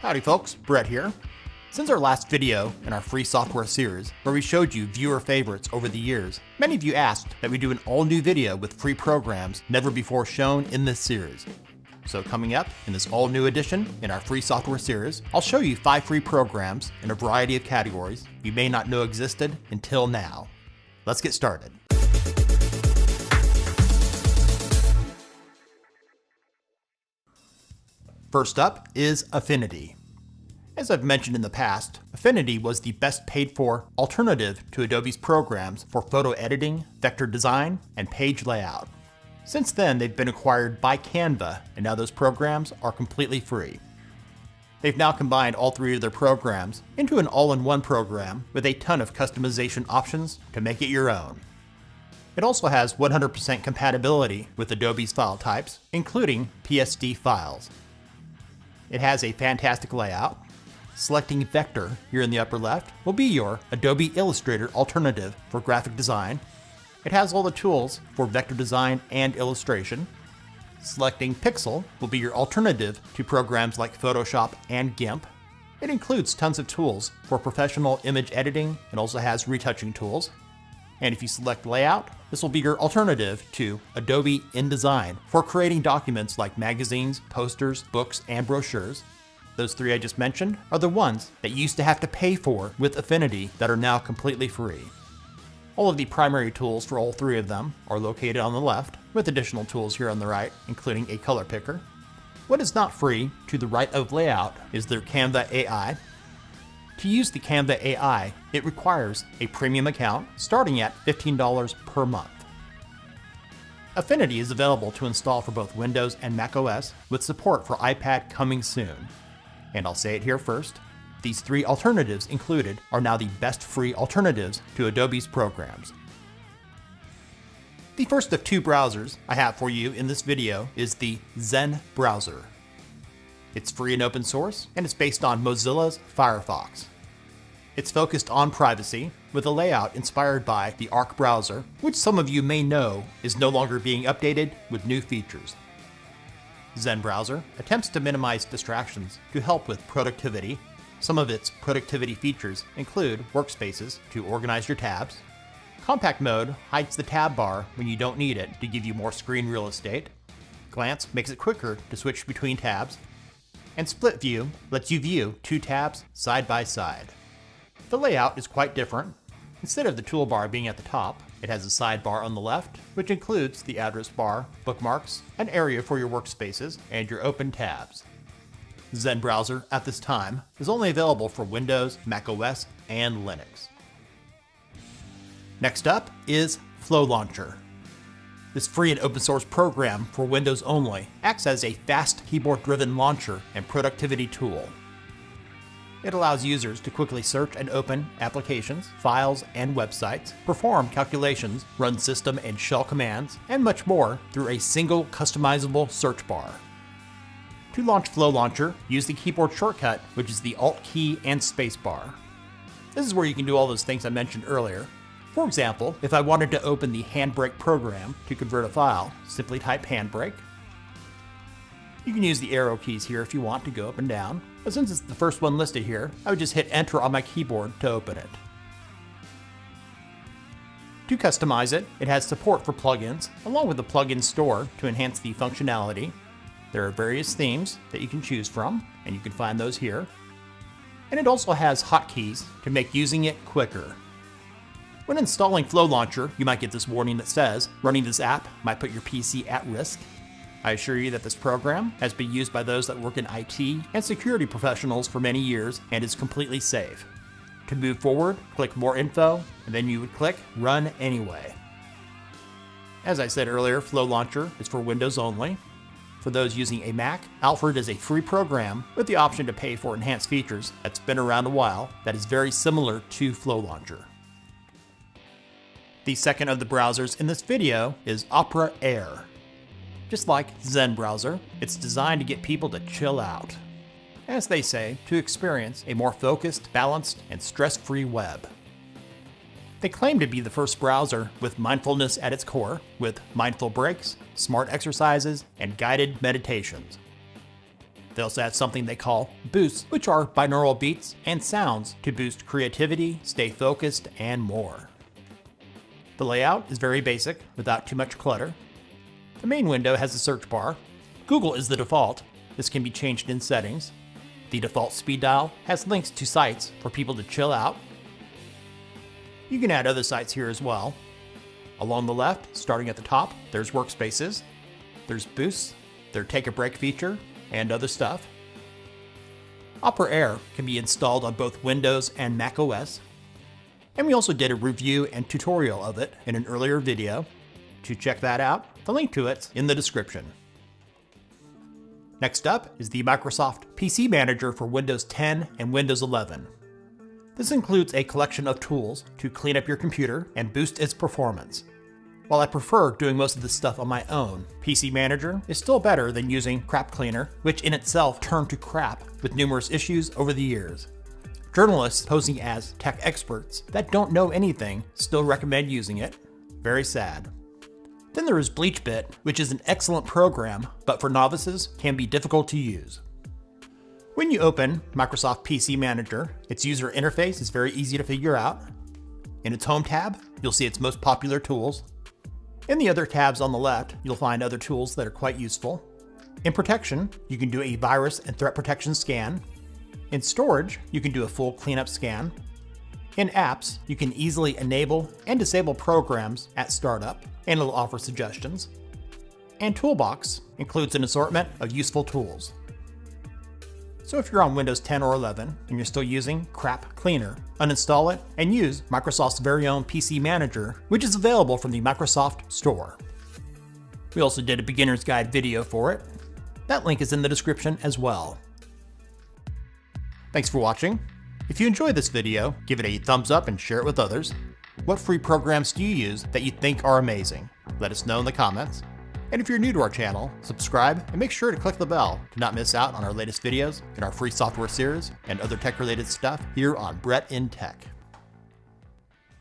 Howdy folks, Brett here. Since our last video in our free software series, where we showed you viewer favorites over the years, many of you asked that we do an all-new video with free programs never before shown in this series. So coming up in this all-new edition in our free software series, I'll show you 5 free programs in a variety of categories you may not know existed until now. Let's get started. First up is Affinity. As I've mentioned in the past, Affinity was the best paid for alternative to Adobe's programs for photo editing, vector design, and page layout. Since then, they've been acquired by Canva, and now those programs are completely free. They've now combined all 3 of their programs into an all-in-one program with a ton of customization options to make it your own. It also has 100% compatibility with Adobe's file types, including PSD files. It has a fantastic layout. Selecting Vector here in the upper left will be your Adobe Illustrator alternative for graphic design. It has all the tools for vector design and illustration. Selecting Pixel will be your alternative to programs like Photoshop and GIMP. It includes tons of tools for professional image editing and also has retouching tools. And if you select Layout, this will be your alternative to Adobe InDesign for creating documents like magazines, posters, books, and brochures. Those 3 I just mentioned are the ones that you used to have to pay for with Affinity that are now completely free. All of the primary tools for all 3 of them are located on the left, with additional tools here on the right, including a color picker. What is not free to the right of Layout is their Canva AI. To use the Canva AI, it requires a premium account starting at $15 per month. Affinity is available to install for both Windows and macOS, with support for iPad coming soon. And I'll say it here first, these 3 alternatives included are now the best free alternatives to Adobe's programs. The first of 2 browsers I have for you in this video is the Zen browser. It's free and open source, and it's based on Mozilla's Firefox. It's focused on privacy, with a layout inspired by the Arc browser, which some of you may know is no longer being updated with new features. Zen browser attempts to minimize distractions to help with productivity. Some of its productivity features include workspaces to organize your tabs. Compact mode hides the tab bar when you don't need it to give you more screen real estate. Glance makes it quicker to switch between tabs. And split view lets you view 2 tabs side by side. The layout is quite different. Instead of the toolbar being at the top, it has a sidebar on the left, which includes the address bar, bookmarks, an area for your workspaces, and your open tabs. Zen browser at this time is only available for Windows, macOS, and Linux. Next up is Flow Launcher. This free and open source program for Windows only acts as a fast keyboard-driven launcher and productivity tool. It allows users to quickly search and open applications, files, and websites, perform calculations, run system and shell commands, and much more through a single customizable search bar. To launch Flow Launcher, use the keyboard shortcut, which is the Alt key and spacebar. This is where you can do all those things I mentioned earlier. For example, if I wanted to open the Handbrake program to convert a file, simply type Handbrake. You can use the arrow keys here if you want to go up and down, but since it's the first one listed here, I would just hit Enter on my keyboard to open it. To customize it, it has support for plugins, along with the plugin store to enhance the functionality. There are various themes that you can choose from, and you can find those here. And it also has hotkeys to make using it quicker. When installing Flow Launcher, you might get this warning that says, running this app might put your PC at risk. I assure you that this program has been used by those that work in IT and security professionals for many years and is completely safe. To move forward, click More Info, and then you would click Run Anyway. As I said earlier, Flow Launcher is for Windows only. For those using a Mac, Alfred is a free program with the option to pay for enhanced features that's been around a while that is very similar to Flow Launcher. The second of the browsers in this video is Opera Air. Just like Zen browser, it's designed to get people to chill out. As they say, to experience a more focused, balanced, and stress-free web. They claim to be the first browser with mindfulness at its core, with mindful breaks, smart exercises, and guided meditations. They also have something they call boosts, which are binaural beats and sounds to boost creativity, stay focused, and more. The layout is very basic, without too much clutter. The main window has a search bar. Google is the default. This can be changed in settings. The default speed dial has links to sites for people to chill out. You can add other sites here as well. Along the left, starting at the top, there's workspaces, there's boosts, their take a break feature, and other stuff. Opera Air can be installed on both Windows and Mac OS. And we also did a review and tutorial of it in an earlier video. To check that out, the link to it's in the description. Next up is the Microsoft PC Manager for Windows 10 and Windows 11. This includes a collection of tools to clean up your computer and boost its performance. While I prefer doing most of this stuff on my own, PC Manager is still better than using Crap Cleaner, which in itself turned to crap with numerous issues over the years. Journalists posing as tech experts that don't know anything still recommend using it. Very sad. Then there is BleachBit, which is an excellent program, but for novices can be difficult to use. When you open Microsoft PC Manager, its user interface is very easy to figure out. In its Home tab, you'll see its most popular tools. In the other tabs on the left, you'll find other tools that are quite useful. In Protection, you can do a virus and threat protection scan. In Storage, you can do a full cleanup scan. In Apps, you can easily enable and disable programs at startup, and it'll offer suggestions. And Toolbox includes an assortment of useful tools. So if you're on Windows 10 or 11 and you're still using Crap Cleaner, uninstall it and use Microsoft's very own PC Manager, which is available from the Microsoft Store. We also did a beginner's guide video for it. That link is in the description as well. Thanks for watching. If you enjoyed this video, give it a thumbs up and share it with others. What free programs do you use that you think are amazing? Let us know in the comments. And if you're new to our channel, subscribe and make sure to click the bell to not miss out on our latest videos in our free software series and other tech-related stuff here on Brett in Tech.